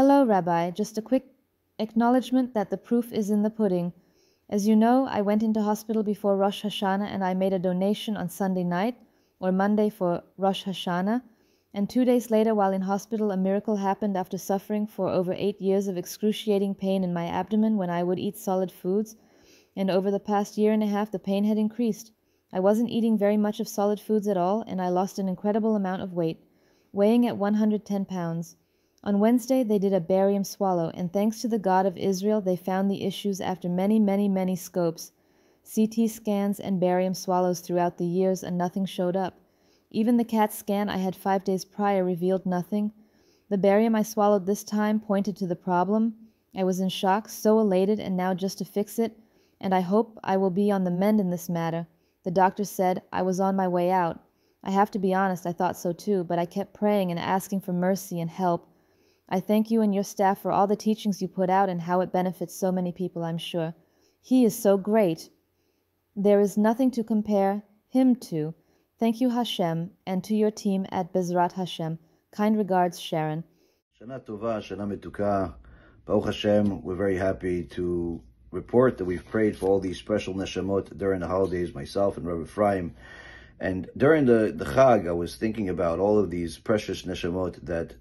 Hello, Rabbi. Just a quick acknowledgement that the proof is in the pudding. As you know, I went into hospital before Rosh HaShana and I made a donation on Sunday night, or Monday for Rosh HaShana, and 2 days later, while in hospital, a miracle happened after suffering for over 8 years of excruciating pain in my abdomen when I would eat solid foods, and over the past year and a half, the pain had increased. I wasn't eating very much of solid foods at all, and I lost an incredible amount of weight, weighing at 110 pounds. On Wednesday, they did a barium swallow, and thanks to the God of Israel, they found the issues after many scopes, CT scans, and barium swallows throughout the years, and nothing showed up. Even the CAT scan I had 5 days prior revealed nothing. The barium I swallowed this time pointed to the problem. I was in shock, so elated, and now just to fix it, and I hope I will be on the mend in this matter. The doctor said I was on my way out. I have to be honest, I thought so too, but I kept praying and asking for mercy and help. I thank you and your staff for all the teachings you put out and how it benefits so many people, I'm sure. He is so great. There is nothing to compare him to. Thank you, Hashem, and to your team at Baruch HaShem. Kind regards, Sharon. Shana Tova, Shana Metuka. Baruch HaShem, we're very happy to report that we've prayed for all these special neshamot during the holidays, myself and Rabbi Ephraim. And during the Chag, I was thinking about all of these precious neshamot that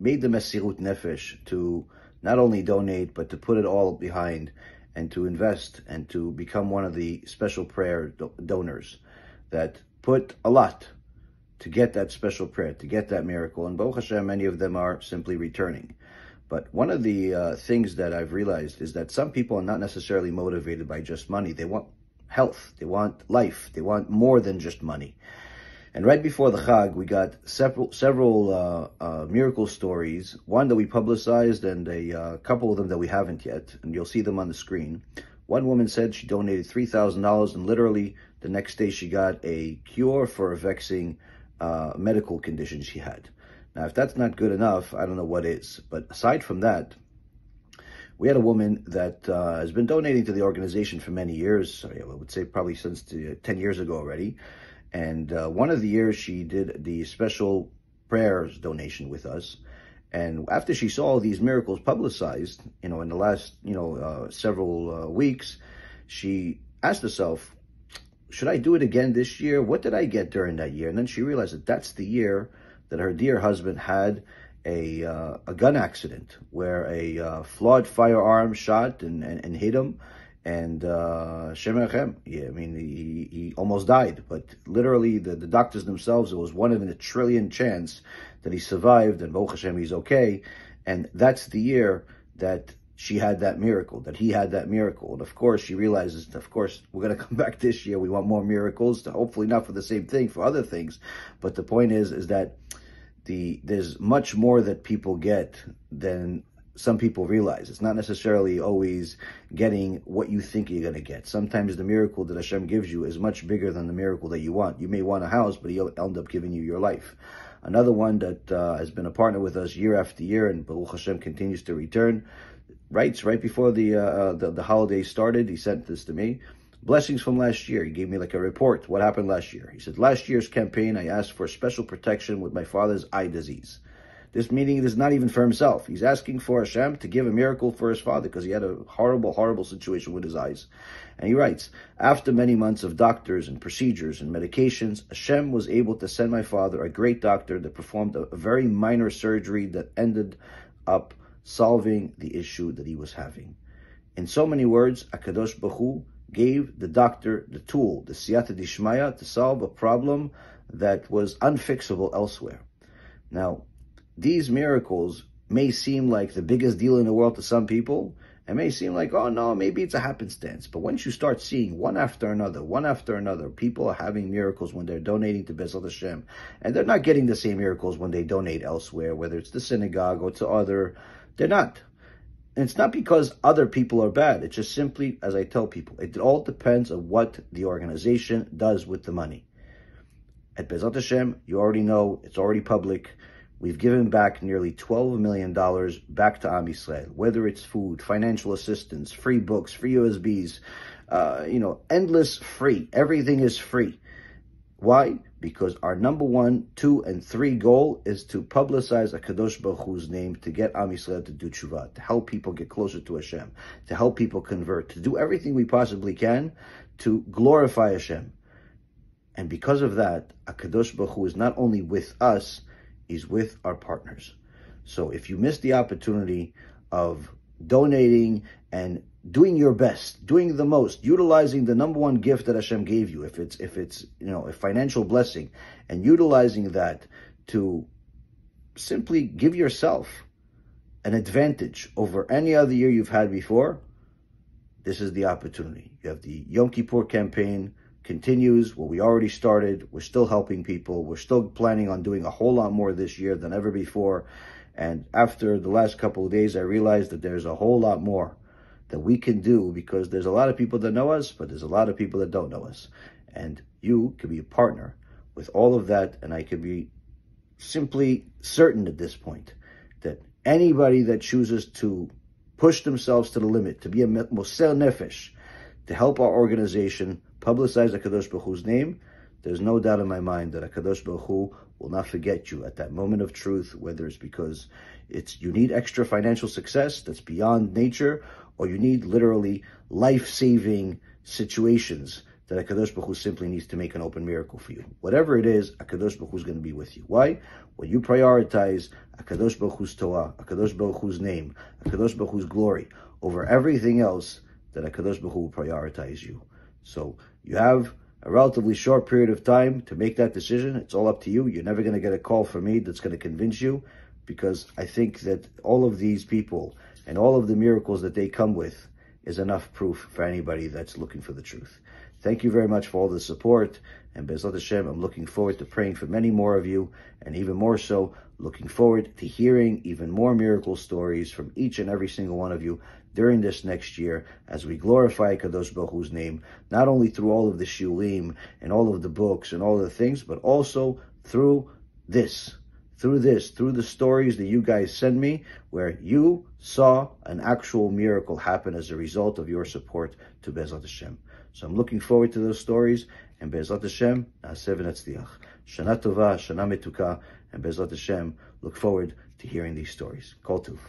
made the Mesirut Nefesh to not only donate, but to put it all behind and to invest and to become one of the special prayer donors that put a lot to get that special prayer, to get that miracle. And Baruch Hashem, many of them are simply returning. But one of the things that I've realized is that some people are not necessarily motivated by just money. They want health, they want life, they want more than just money. And right before the Chag, we got several miracle stories, one that we publicized and a couple of them that we haven't yet, and you'll see them on the screen. One woman said she donated $3,000 and literally the next day she got a cure for a vexing medical condition she had. Now, if that's not good enough, I don't know what is. But aside from that, we had a woman that has been donating to the organization for many years. I would say probably since 10 years ago already. And one of the years she did the special prayers donation with us. And after she saw all these miracles publicized, in the last, several weeks, she asked herself, should I do it again this year? What did I get during that year? And then she realized that that's the year that her dear husband had a gun accident where a flawed firearm shot and hit him. And Shem Echem, he almost died. But literally, the doctors themselves, it was 1 in a trillion chance that he survived, and Baruch Hashem, he's okay. And that's the year that she had that miracle, that he had that miracle. And of course, she realizes, we're going to come back this year. We want more miracles, hopefully not for the same thing, for other things. But the point is that there's much more that people get than some people realize. It's not necessarily always getting what you think you're going to get. Sometimes the miracle that Hashem gives you is much bigger than the miracle that you want. You may want a house, but he'll end up giving you your life. Another one that has been a partner with us year after year, and Baruch Hashem continues to return, writes right before the holidays started, he sent this to me. Blessings from last year. He gave me like a report. What happened last year? He said, last year's campaign, I asked for special protection with my father's eye disease. This meaning is not even for himself. He's asking for Hashem to give a miracle for his father because he had a horrible situation with his eyes. And he writes, after many months of doctors and procedures and medications, Hashem was able to send my father a great doctor that performed a very minor surgery that ended up solving the issue that he was having. In so many words, HaKadosh Baruch Hu gave the doctor the tool, the siyata dishmaya, to solve a problem that was unfixable elsewhere. Now, these miracles may seem like the biggest deal in the world to some people. It may seem like, oh no, maybe it's a happenstance. But once you start seeing one after another, people are having miracles when they're donating to Baruch HaShem. And they're not getting the same miracles when they donate elsewhere, whether it's the synagogue or to other. They're not. And it's not because other people are bad. It's just simply, as I tell people, it all depends on what the organization does with the money. At Baruch HaShem, you already know, it's already public. We've given back nearly $12 million back to Am Yisrael, whether it's food, financial assistance, free books, free USBs, endless free. Everything is free. Why? because our number 1, 2, and 3 goal is to publicize HaKadosh Baruch Hu's name, to get Am Yisrael to do tshuva, to help people get closer to Hashem, to help people convert, to do everything we possibly can to glorify Hashem. And because of that, HaKadosh Baruch Hu is not only with us, He's with our partners. So if you miss the opportunity of donating and doing your best, doing the most, utilizing the number 1 gift that Hashem gave you, if it's a financial blessing, and utilizing that to simply give yourself an advantage over any other year you've had before, this is the opportunity. You have the Yom Kippur campaign, continues what we already started. We're still helping people. We're still planning on doing a whole lot more this year than ever before. And after the last couple of days, I realized that there's a whole lot more that we can do, because there's a lot of people that know us, but there's a lot of people that don't know us. And you can be a partner with all of that. And I can be simply certain at this point that anybody that chooses to push themselves to the limit, to be a moser nefesh, to help our organization publicize HaKadosh Baruch Hu's name, there's no doubt in my mind that HaKadosh Baruch Hu will not forget you at that moment of truth, whether it's because you need extra financial success that's beyond nature, or you need literally life-saving situations that HaKadosh Baruch Hu simply needs to make an open miracle for you. Whatever it is, HaKadosh Baruch Hu is going to be with you. Why? When you prioritize HaKadosh Baruch Hu's Torah, HaKadosh Baruch Hu's name, HaKadosh Baruch Hu's glory over everything else, that HaKadosh Baruch Hu will prioritize you. So you have a relatively short period of time to make that decision. It's all up to you. You're never going to get a call from me that's going to convince you, because I think that all of these people and all of the miracles that they come with is enough proof for anybody that's looking for the truth. Thank you very much for all the support, and Be'ezrat Hashem, I'm looking forward to praying for many more of you, and even more so, looking forward to hearing even more miracle stories from each and every single one of you during this next year, as we glorify Kadosh Baruch Hu's name, not only through all of the shiurim and all of the books and all of the things, but also through the stories that you guys send me, where you saw an actual miracle happen as a result of your support to Be'ezrat Hashem. So I'm looking forward to those stories, and Be'ezrat Hashem, na'aseh v'natzliach. Shana tova, shana metuka, and Be'ezrat Hashem, look forward to hearing these stories. Kol tuv.